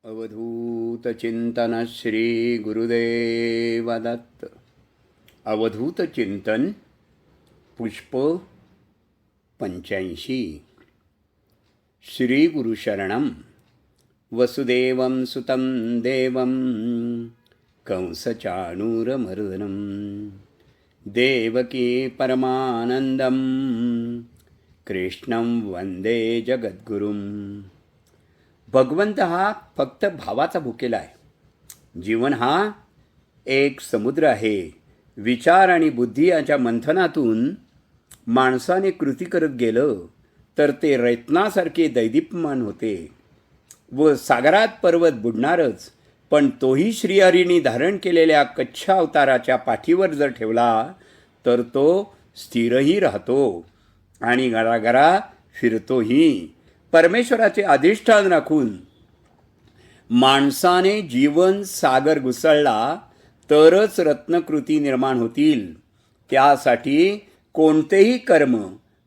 अवधूत चिंतन श्री गुरुदेव दत्त. अवधूत चिंतन पुष्प 85. श्री गुरुशरणं वसुदेवं सुतं देवं कंसचाणूरमर्दनं देवकी परमानंदं कृष्णं वंदे जगद्गुरुं. भगवंत हा फक्त भावाचा भुकेला आहे. जीवन हा एक समुद्र आहे. विचार आणि बुद्धी याच्या मंथनातून माणसाने कृती करत गेलं तर ते रत्नासारखे दैदीप्यमान होते व सागरात पर्वत बुडणारच. पण तोही श्रीहरींनी धारण केलेल्या कच्छ अवताराच्या पाठीवर जर ठेवला तर तो स्थिरही राहतो आणि गरागरा फिरतोही. परमेश्वराचे अधिष्ठान राखून माणसाने जीवन सागर घुसळला तरच रत्नकृती निर्माण होतील. त्यासाठी कोणतेही कर्म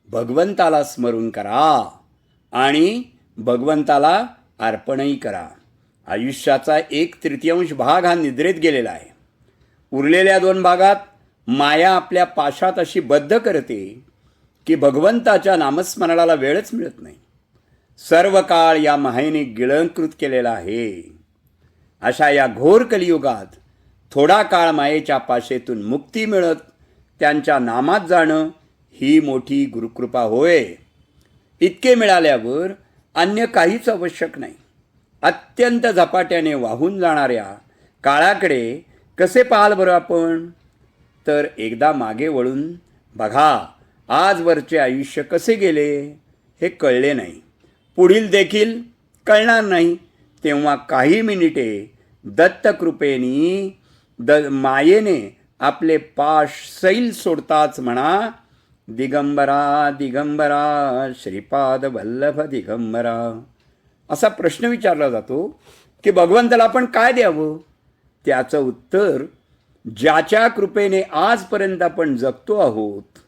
भगवंताला स्मरून करा आणि भगवंताला अर्पणही करा. आयुष्याचा 1/3 भाग हा निद्रेत गेलेला आहे. उरलेल्या 2 भागात माया आपल्या पाशात अशी बद्ध करते की भगवंताच्या नामस्मरणाला वेळच मिळत नाही. सर्व काळ या मायेने गिळंकृत केलेला आहे. अशा या घोर कलियुगात थोडा काळ मायेच्या पाशेतून मुक्ती मिळत त्यांच्या नामात जाणं ही मोठी गुरुकृपा होय. इतके मिळाल्यावर अन्य काहीच आवश्यक नाही. अत्यंत झपाट्याने वाहून जाणाऱ्या काळाकडे कसे पाहाल बरं आपण? तर एकदा मागे वळून बघा, आजवरचे आयुष्य कसे गेले हे कळले नाही, पुढील देखील कळणार नाही. तेव्हा काही मिनिटे दत्तकृपेनी मायेने आपले पाश सैल सोडताच म्हणा, दिगंबरा दिगंबरा श्रीपाद वल्लभ दिगंबरा. असा प्रश्न विचारला जातो की भगवंताला आपण काय द्यावं? त्याचं उत्तर, ज्याच्या कृपेने आजपर्यंत आपण जगतो आहोत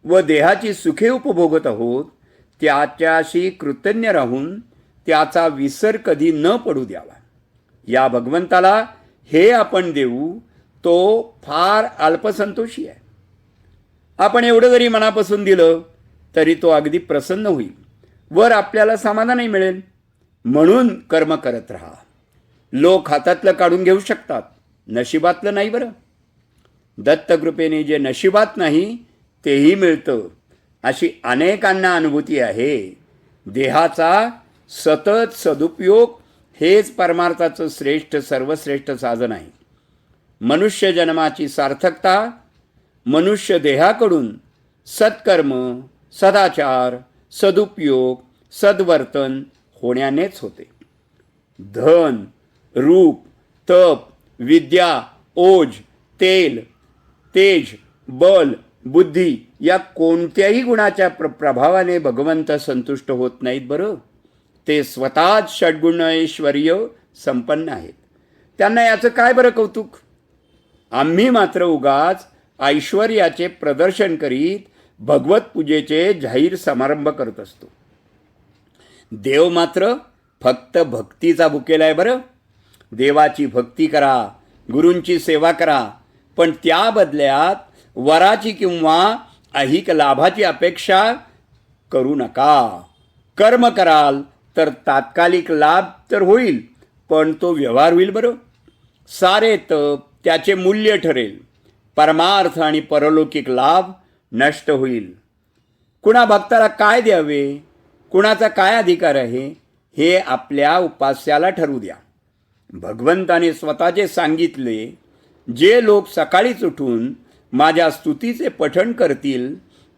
व देहाची सुखे उपभोगत आहोत त्याच्याशी कृतज्ञ राहून त्याचा विसर कधी न पडू द्यावा. या भगवंताला हे आपण देऊ तो फार अल्पसंतोषी आहे. आपण एवढं जरी मनापासून दिलं तरी तो अगदी प्रसन्न होईल. वर आपल्याला समाधानही मिळेल. म्हणून कर्म करत राहा. लोक हातातलं काढून घेऊ शकतात, नशिबातलं नाही बरं. दत्तकृपेने जे नशिबात नाही तेही मिळतं अशी अनेकांना अनुभूती आहे. देहाचा सतत सदुपयोग हेच परमार्थाचं सर्वश्रेष्ठ साधन आहे. मनुष्य जन्माची सार्थकता मनुष्य देहाकडून सत्कर्म, सदाचार, सदुपयोग, सद्वर्तन होण्यानेच होते. धन, रूप, तप, विद्या, ओज, तेल, तेज, बल, बुद्धी या कोणत्याही गुणाच्या प्रभावाने भगवंत संतुष्ट होत नाहीत बरं. ते स्वतःच षड्गुण ऐश्वर्य संपन्न आहेत. त्यांना याचं काय बरं कौतुक? आम्ही मात्र उगाच ऐश्वर्याचे प्रदर्शन करीत भगवत पूजेचे जाहीर समारंभ करत असतो. देव मात्र फक्त भक्तीचा भुकेला आहे बरं. देवाची भक्ती करा, गुरूंची सेवा करा, पण त्या बदल्यात वराची किंवा ऐहिक लाभाची अपेक्षा करू नका. कर्म कराल तर तात्कालिक लाभ तर होईल, पण तो व्यवहार होईल बरं. सारे तप त्याचे मूल्य ठरेल. परमार्थ आणि परलौकिक लाभ नष्ट होईल. कुणा भक्ताला काय द्यावे, कुणाचा काय अधिकार आहे हे आपल्या उपास्याला ठरवू द्या. भगवंताने स्वतःचे सांगितले, जे लोक सकाळीच उठून माझ्या स्तुतीचे पठण करतील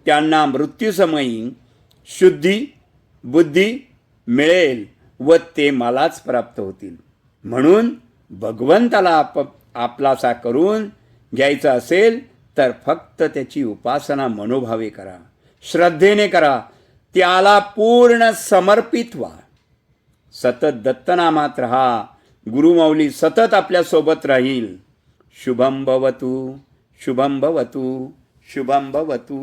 त्यांना मृत्यूसमयी शुद्धी बुद्धी मिळेल व ते मलाच प्राप्त होतील. म्हणून भगवंताला आपलासा करून घ्यायचा असेल तर फक्त त्याची उपासना मनोभावे करा, श्रद्धेने करा, त्याला पूर्ण समर्पित व्हा. सतत दत्तनामात राहा. गुरुमाऊली सतत आपल्यासोबत राहील. शुभम भवतु शुभम भवतु शुभम भवतु.